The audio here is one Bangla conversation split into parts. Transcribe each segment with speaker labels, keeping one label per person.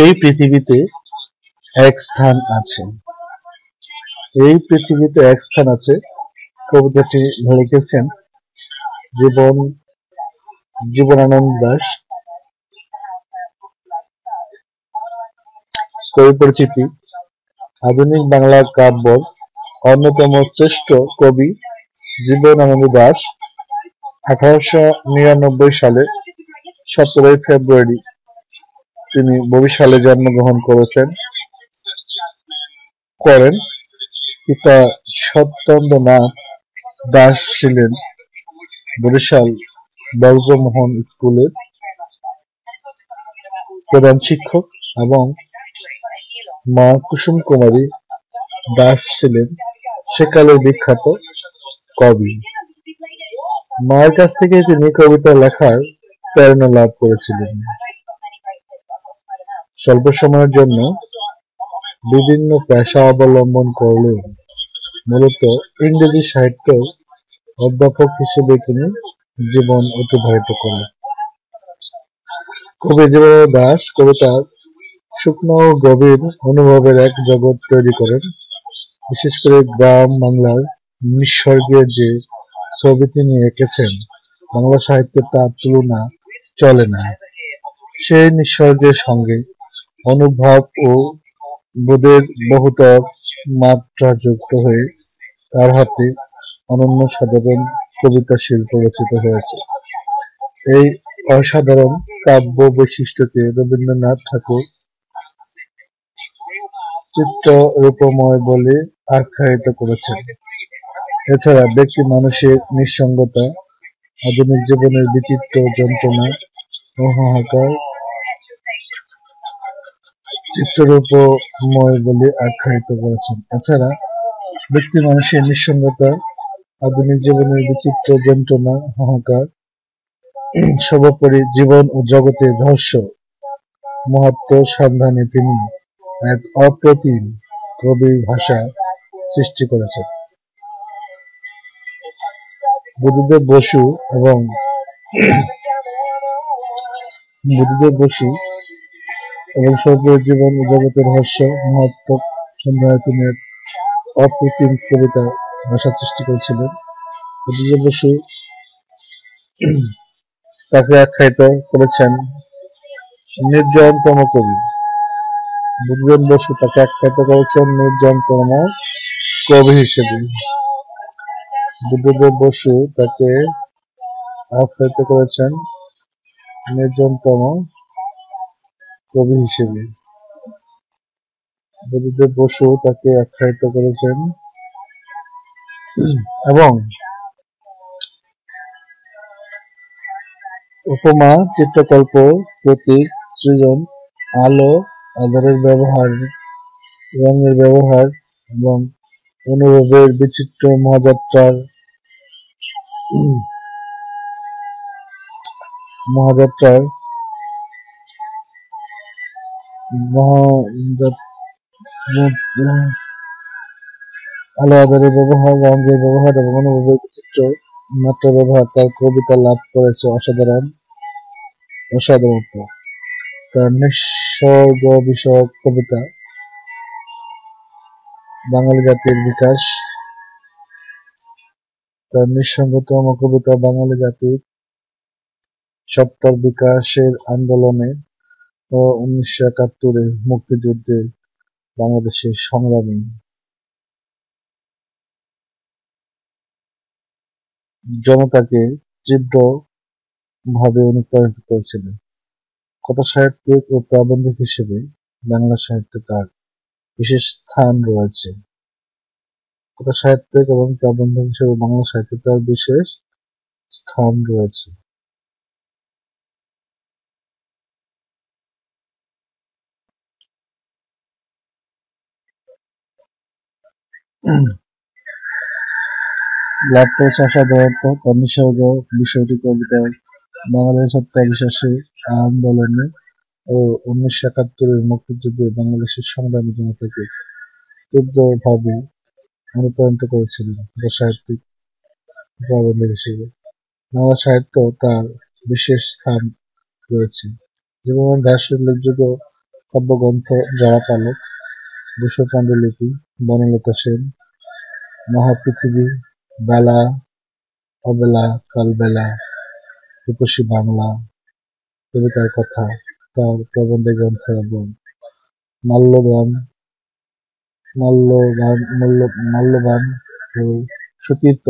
Speaker 1: এই পৃথিবীতে এক স্থান আছে। এই পৃথিবীতে এক স্থান আছে কবিতাটি লিখেছেন জীবন জীবনানন্দ দাশ। কবি পরিচিতি: আধুনিক বাংলা কাব্যের অন্যতম শ্রেষ্ঠ কবি জীবনানন্দ দাশ 1899 সালে 17 ফেব্রুয়ারি তিনি বরিশালে জন্মগ্রহণ করেন। পিতা সত্যেন্দ্রনাথ দাশ ছিলেন বরিশাল ব্রজমোহন স্কুলের প্রধান শিক্ষক এবং মা কুসুম কুমারী দাশ ছিলেন সেকালের বিখ্যাত কবি। মায়ের কাছ থেকে তিনি কবিতা লেখার প্রেরণা লাভ করেছিলেন। স্বল্প সময়ের জন্য বিভিন্ন পেশা অবলম্বন করলেও মূলত ইংরেজি সাহিত্যের অধ্যাপক হিসেবে তিনি জীবন অতিবাহিত করেন। কবি জীবনানন্দ দাশ কবিতার সূক্ষ্ম ও গভীর অনুভবের এক জগৎ তৈরি করেন। বিশেষ করে গ্রাম বাংলার নিঃস্বর্গের যে ছবি তিনি এঁকেছেন, বাংলা সাহিত্যে তার তুলনা চলে না। সেই নিঃস্বর্গের সঙ্গে অনুভব ও বোধের বহুতর মাত্রা যুক্ত হয়ে তার হাতে অনন্য সাধারণ কবিতা শিল্প রচিত হয়েছে। এই অসাধারণ কাব্য বৈশিষ্ট্যকে রবীন্দ্রনাথ ঠাকুর চিত্ররূপময় বলে আখ্যায়িত করেছেন। এছাড়া ব্যক্তি মানুষের নিঃসঙ্গতা, আধুনিক জীবনের বিচিত্র যন্ত্রণা ও হাহাকার চিত্ররূপময় বলে আখ্যায়িত করেছেন। এছাড়া ব্যক্তি মানুষের নিঃসঙ্গতা, আধুনিক জীবনের বিচিত্র যন্ত্রণা, হাহাকার, সর্বোপরি জীবন ও জগতের রহস্য মহত্ত্ব সন্ধানে তিনি এক অপ্রতিম কবির ভাষা সৃষ্টি করেছেন। বুদ্ধদেব বসু এবং সর্বোপরি জীবন ও জগতের রহস্য মহত্ত্ব সন্ধানে তিনি এক অপ্রতিম কবিতা ভাষা সৃষ্টি করেছিলেন। বুদ্ধদেব বসু তাকে আখ্যায়িত করেছেন নির্জনতম কবি। বুদ্ধদেব বসু তাকে আখ্যায়িত করেছেন নির্জনতম কবি হিসেবে। বুদ্ধদেব বসু তাকে আখ্যায়িত করেছেন নির্জনতম কবি হিসেবে। বুদ্ধদেব বসু তাকে আখ্যায়িত করেছেন এবং উপমা, চিত্রকল্প, প্রতীক, সৃজন, আলো আধারের ব্যবহার, রঙের ব্যবহার এবং অনুভবের বিচিত্র মহাযাত্রার আলো আধারের ব্যবহার, রঙের ব্যবহার এবং অনুভবের বিচিত্র মাত্রা ব্যবহার তার কবিতা লাভ করেছে অসাধারণত্ব। তার নিসর্গ বিষয়ক কবিতা বাঙালি জাতির বিকাশ, তার নিঃসঙ্গতম কবিতা বাঙালি জাতির সত্তার বিকাশের আন্দোলনে ও 1971 মুক্তিযুদ্ধে বাংলাদেশের সংগ্রামী জনতাকে তীব্র ভাবে অনুপ্রাণিত করেছিল। কথাসাহিত্যিক ও প্রাবন্ধিক হিসেবে বাংলা সাহিত্যে তার বিশেষ স্থান রয়েছে। কথাসাহিত্যিক এবং প্রাবন্ধিক হিসেবে বাংলা সাহিত্যে তার বিশেষ স্থান রয়েছে। লাভ করেছে অসাধারণত তার নিসর্গ বিষয়টি কবিতায় বাংলাদেশের সত্তাবিশ্বাসী আন্দোলনে ও 1971 মুক্তিযুদ্ধে বাংলাদেশের সংগ্রামী জনতাকে তীব্রভাবে অনুপ্রাণিত করেছিলেন কথাসাহিত্যিক প্রাবন্ধিক হিসেবে। বাংলা সাহিত্য তার বিশেষ স্থান রয়েছে। জীবনানন্দ দাশের উল্লেখযোগ্য কাব্যগ্রন্থ জড়াপালক, দুশো পাণ্ডুলিপি, বনলতা সেন, মহাপৃথিবী, বেলা, অবেলা, কালবেলা, রূপসী বাংলা, কবিতার কথা, তার প্রবন্ধের গ্রন্থ এবং মাল্যবান মাল্যবান ও সতীর্থ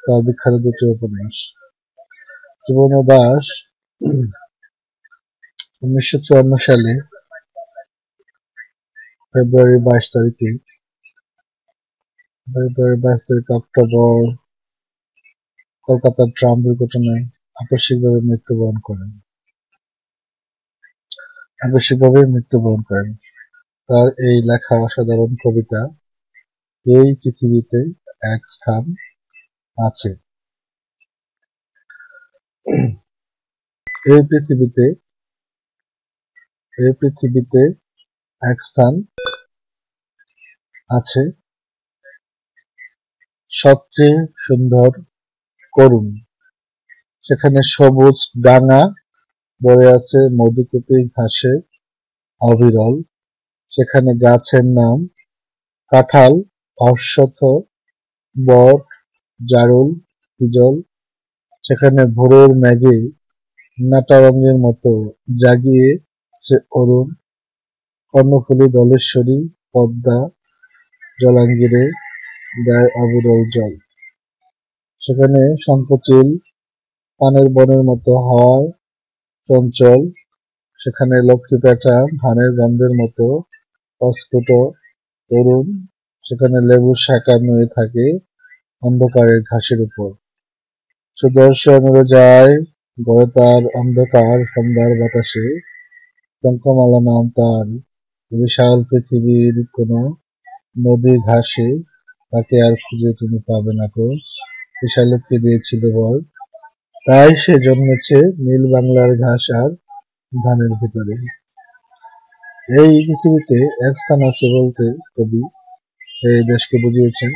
Speaker 1: তার বিখ্যাত দুটি উপন্যাস। জীবনানন্দ দাশ 1954 সালে ফেব্রুয়ারি 22 তারিখে অক্টোবর কলকাতার ট্রাম দুর্ঘটনায় আকস্মিকভাবে মৃত্যুবরণ করেন। তার এই লেখা অসাধারণ কবিতা এই পৃথিবীতে এক স্থান আছে। এই পৃথিবীতে এক স্থান আছে, সবচেয়ে সুন্দর, করুণ। সেখানে সবুজ ডাঙা ভরে আছে মধুকুপি ঘাসে অবিরল। সেখানে গাছের নাম কাঁঠাল, অশ্বত্থ, বট, জারুল, হিজল। সেখানে ভোরের মেঘে নাটারঙের মতো জাগিয়েছে অরুণ। কর্ণফুলী, দলেশ্বরী, পদ্মা জলাঙ্গিরে দেয় অবিরল জল। সেখানে শঙ্খচিল পানের বনের মতো হাওয়ায় চঞ্চল। সেখানে লক্ষ্মী পেঁচা ধানের গন্ধের মতো অস্ফুট তরুণ। সেখানে লেবুর শাখা নুয়ে থাকে অন্ধকারের ঘাসের উপর। সুদর্শন উড়ে যায় গড়ে তার অন্ধকার সন্ধ্যার বাতাসে। টঙ্কমালা নাম তার, বিশাল পৃথিবীর কোনো নদী ঘাসে। তাকে আর খুঁজে তুমি পাবে না কো, বিশালক্ষী দিয়েছিল বল। তাই সে জন্মেছে নীল বাংলার ঘাস আর ধানের ভিতরে। এই পৃথিবীতে এক স্থান আছে বলতে কবি এই দেশকে বুঝিয়েছেন,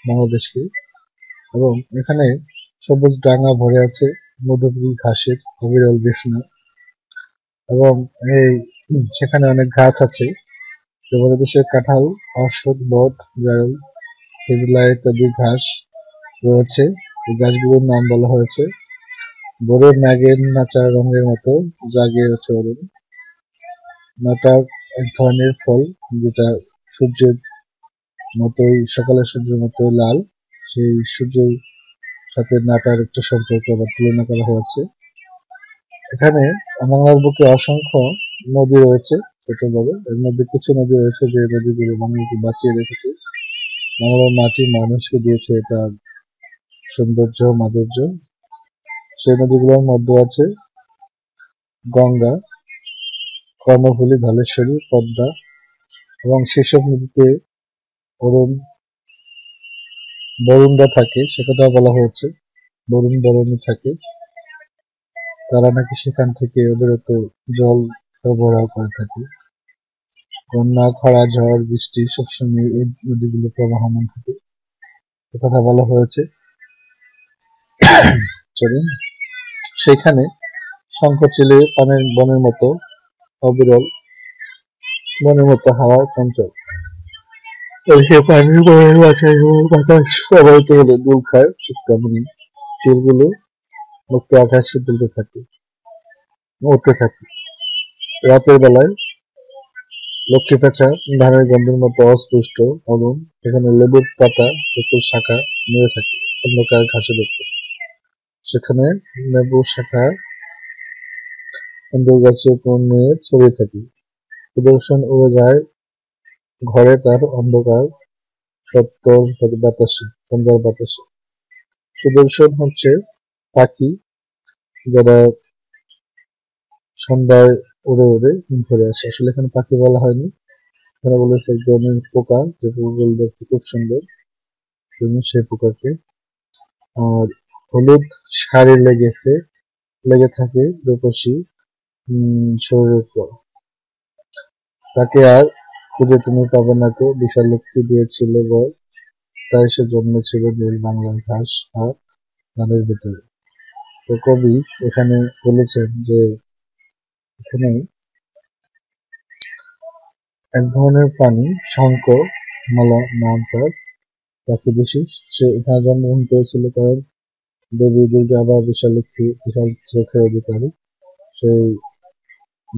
Speaker 1: বাংলাদেশকে। এবং এখানে সবুজ ডাঙা ভরে আছে মধুপুরী ঘাসের অবিরল বেষ্ণা। এবং সেখানে অনেক গাছ আছে, যেমন দেশের কাঁঠাল, অশ্বত্থ, বট, জারুল, হিজলা ইত্যাদি ঘাস রয়েছে। এই গাছগুলোর নাম বলা হয়েছে। ভোরের নাগের নাচা রঙের মতো জাগে ওঠে অরুণ। নাটার এক ধরনের ফল, যেটা সূর্যের মতোই, সকালের সূর্যের মতোই লাল। সেই সূর্যের সাথে নাটার একটা সম্পর্ক আবার তুলনা করা হয়েছে। এখানে বাংলার বুকে অসংখ্য নদী রয়েছে, ছোট বড়। এর মধ্যে কিছু নদী রয়েছে যে নদীগুলো বাংলাকে বাঁচিয়ে রেখেছে। বাংলার মাটি মানুষকে দিয়েছে তার সৌন্দর্য, মাধুর্য। সেই নদীগুলোর মধ্যে আছে গঙ্গা, কর্ণফুলী, ধলেশ্বরী, পদ্মা। এবং সেসব নদীতে বরুণরা থাকে, সেটাও বলা হয়েছে। বরুণী থাকে, তারা নাকি সেখান থেকে অবিরত জল সরবরাহ করে থাকে। বন্যা, খরা, ঝড়, বৃষ্টি সবসময় এই নদীগুলো প্রবাহমান থাকে, কথা বলা হয়েছে। সেখানে শঙ্খচিলে পানের বনের মতো অবিরল, বনের মতো হাওয়া চঞ্চল। সে পানির বনের বাসায় বাতাস প্রবাহিত হলে দুল খায় চিত্তামণি। তীরগুলো মুক্ত আকাশে দুলতে থাকে, উঠতে থাকে। রাতের বেলায় লক্ষ্মী পেঁচা ধানের গন্ধের মতো অস্পষ্ট অরুণ। সেখানে লেবুর পাতা লেবুর শাখা নুয়ে থাকে অন্ধকার ঘাসের উপর। সেখানে লেবুর শাখা অন্ধকার গাছের উপর নুয়ে ছড়িয়ে থাকে। সুদর্শন উড়ে যায় ঘরে তার অন্ধকার সন্ধ্যার বাতাসে। সুদর্শন হচ্ছে পাখি, যারা সন্ধ্যায় উড়ে উড়ে ঘরে আসে। আসলে এখানে পাখি বলা হয়নি, এখানে বলেছে এক ধরনের পোকা, যে পোকাগুলো দেখতে খুব সুন্দর, সেই পোকাকে। আর হলুদ শাড়ি লেগে থাকে রূপসী শরীরের উপর। তাকে আর খুঁজে তুমি পাবে না কো, বিশাল লক্ষ্মী দিয়েছিল বল। তাই সে জন্মেছিল নীল বাংলার ঘাস আর ধানের ভিতরে। তো কবি এখানে বলেছেন যে এখানে এক ধরনের প্রাণী শঙ্খ মালা নাম তার, তাকে বিশেষ সে এখানে জন্মগ্রহণ করেছিল কারণ দেবী দুর্গা বা বিশালক্ষী বিশাল চোখের অধিকারী সেই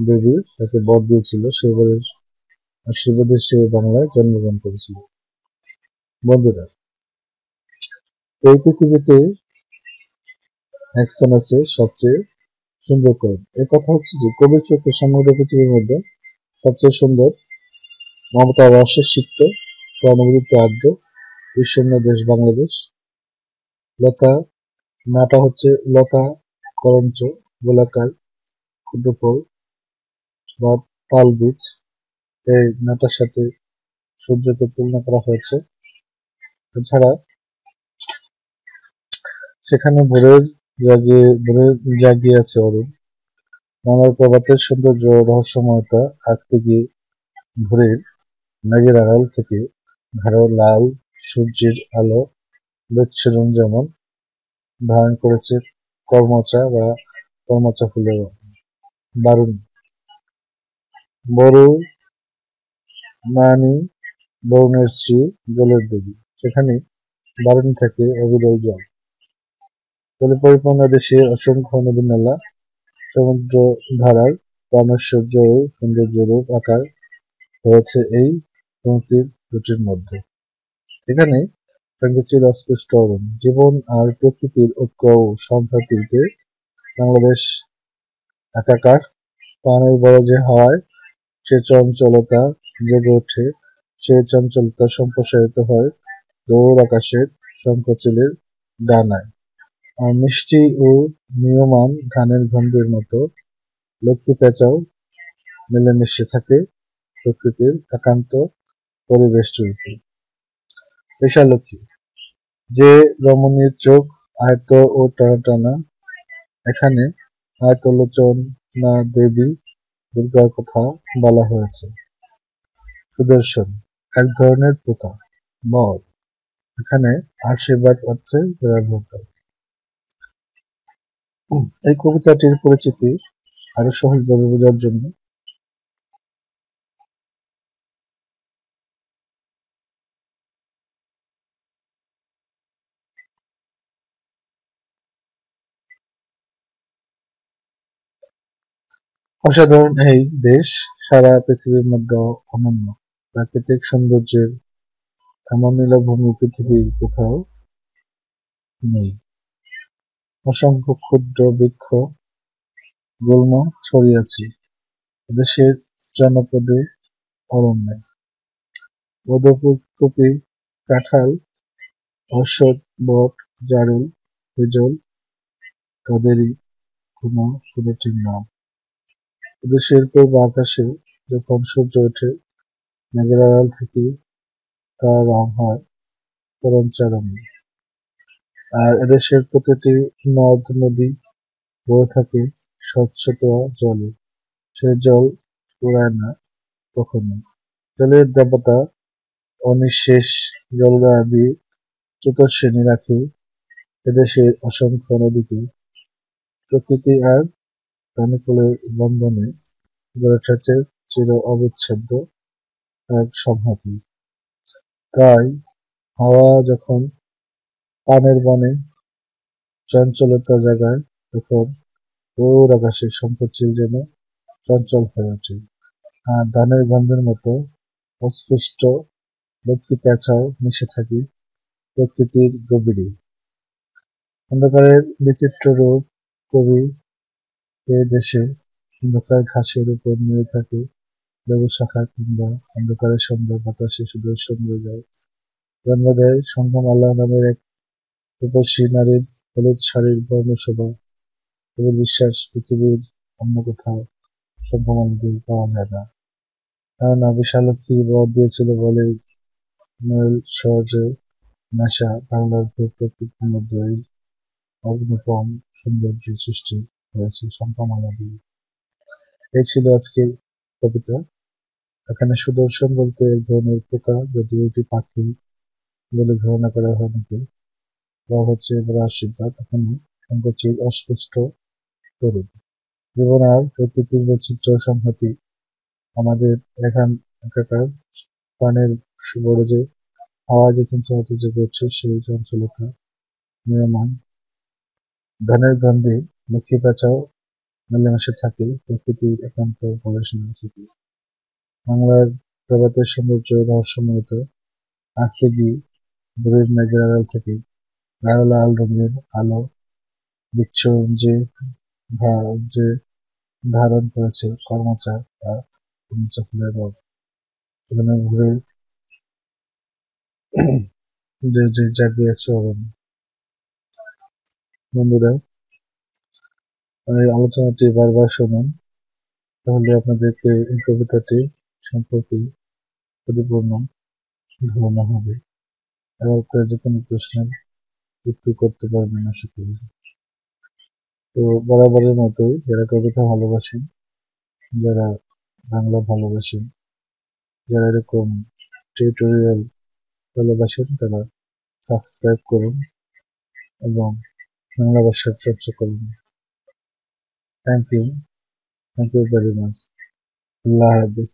Speaker 1: দেবী তাকে বর দিয়েছিল, সেই বরের আশীর্বাদে সে বাংলায় জন্মগ্রহণ করেছিল। বন্ধুরা, এই পৃথিবীতে একজন আছে সবচেয়ে সুন্দর কবি। এর কথা হচ্ছে যে কবির চোখে সমগ্র পৃথিবীর মধ্যে সবচেয়ে সুন্দর, মমতা রসের সিক্ত, সহানুভূতিতে আর্দ্র, ঈশ্বর্ণ দেশ বাংলাদেশ। লতা নাটা হচ্ছে লতা করঞ্চ গোলাকার ক্ষুদ্র ফল বা তাল বীজ। এই নাটার সাথে সূর্যকে তুলনা করা হয়েছে। এছাড়া সেখানে ভোরের জাগিয়ে আছে অরুণ। বাংলার প্রভাতের সৌন্দর্য রহস্যময়তা আঁকতে গিয়ে ভোরের মেঘের আড়াল থেকে গাঢ় লাল সূর্যের আলো বিচ্ছুরণ যেমন ধারণ করেছে করমচা ফুলের বারুণী। বরুণের স্ত্রী জলের দেবী, সেখানে বারুণী থাকে অবিরল জল। জলে পরিপূর্ণ দেশে অসংখ্য নদী নালা, সমুদ্র ধারার প্রাণৈশ্বর্য ও সৌন্দর্য রূপ আকার হয়েছে এই পংক্তির দুটির মধ্যে। এখানে সঙ্গীতটির অস্পষ্ট অরুণ জীবন আর প্রকৃতির ঐক্য ও সংহতিতে বাংলাদেশ একাকার। প্রাণের বড় যে হাওয়ায় সে চঞ্চলতা জেগে ওঠে, সে চঞ্চলতা সম্প্রসারিত হয় দূর আকাশের শঙ্খচিলের ডানায়। আর মিষ্টি ও নিয়মান ধানের গন্ধের মতো লক্ষ্মী পেঁচাও মিলেমিশে থাকে প্রকৃতির একান্ত পরিবেষ্টনীতে। পেশালক্ষ্মী যে রমণীর চোখ আয়ত ও টানা, এখানে আয়তলোচনা দেবী দুর্গার কথা বলা হয়েছে। সুদর্শন এক ধরনের পোকা, মর, এখানে আশীর্বাদ অর্থে ব্যবহৃত। এই কবিতাটির পরিচিতি আরো সহজভাবে বোঝার জন্য অসাধারণ এই দেশ সারা পৃথিবীর মধ্যে অনন্য। প্রাকৃতিক সৌন্দর্যের এমন নীলভূমি পৃথিবীর কোথাও নেই। অসংখ্য ক্ষুদ্র বৃক্ষ গুল্ম ছড়িয়েছে এদেশের জনপদে অরণ্যে। বদকুপি, কাঁঠাল, অশ্বত্থ, বট, জারুল, হিজল তাদেরই কোনটির নাম। এদেশের পূর্ব আকাশে যখন সূর্য ওঠে, মেঘের আড়াল থেকে তার রং হয় করঞ্চা রঙের। আর এদেশের প্রতিটি নদ নদী বয়ে থাকে স্বচ্ছতা জলে, সে জল ফুরায় না কখনো। জলের দেবতা অনিঃশেষ জলধারা দিয়ে চতুর্শ্রেণী রাখে এদেশের অসংখ্য নদীকে। প্রকৃতি আর প্রাণীকুলের বন্ধনে গড়ে উঠেছে চির অবিচ্ছেদ্য এক সংহতি। তাই হাওয়া যখন পানের বনে চঞ্চলতা জাগায়, তখন দূর আকাশের শঙ্খচিল যেন চঞ্চল হয়ে ওঠে। আর ধানের গন্ধের মতো অস্পষ্ট লক্ষ্মী পেঁচাও মিশে থাকে প্রকৃতির গভীরে। অন্ধকারের বিচিত্র রূপ কবি এ দেশে অন্ধকার ঘাসের উপর নেড়ে থাকে লেবু শাখা, কিংবা অন্ধকারের সন্ধ্যা বাতাসে সুদর্শন বয়ে যায়। জন্ম দেয় শঙ্খমালা নামের এক রূপসী নারীর হলুদ শাড়ির বর্ণশোভা। কবির বিশ্বাস পৃথিবীর অন্য কোথাও শঙ্খমালা দিয়ে পাওয়া যায় না। কেননা বিশালক্ষী বর দিয়েছিল বলেই নইল সহজে নেশা বাংলার প্রকৃতির মধ্যে এই অনুপম সৌন্দর্যের সৃষ্টি হয়েছে শঙ্খমালা দিয়ে। এই ছিল আজকের কবিতা। এখানে সুদর্শন বলতে এক ধরনের পোকা, যদিও এটি পাখি বলে ধারণা করা হয় নাকি, বা হচ্ছে এবার আশীর্বাদ। এখানে শঙ্খচিল অস্পষ্ট তরুণ। জীবন আর প্রকৃতির বৈচিত্র্য সংহতি আমাদের এখানকার প্রাণের বড় যে হাওয়া যে চঞ্চলতা যে করছে সেই চঞ্চলতা নিয়মন ধানের গন্ধে লক্ষ্মী পেঁচাও মেলামেশা থাকে প্রকৃতির একান্ত পড়াশোনা থেকে বাংলার প্রভাতের সৌন্দর্য রহস্যময়িত আঁকতে গিয়ে দূরের মেঘের আড়াল থেকে গাঢ় লাল রঙের আলো বিচ্ছ যে যে ধারণ করেছে কর্মচা আর কর্মচা ফুলের রং সেখানে ঘুরে যে জাগিয়েছে অরণ বন্ধুরা এই আলোচনাটি বারবার শুনুন তাহলে আপনাদেরকে এই কবিতাটি সম্পর্কে পরিপূর্ণ ধারণা হবে এবং যে কোনো প্রশ্নের উত্তর করতে পারবেন আশা করি তো বরাবরের মতোই যারা কবিতা ভালোবাসেন যারা বাংলা ভালোবাসেন যারা এরকম টিউটোরিয়াল ভালোবাসেন তারা সাবস্ক্রাইব করুন এবং বাংলা ভাষার চর্চা করুন থ্যাংক ইউ ভেরি মাচ আল্লাহ হাফিজ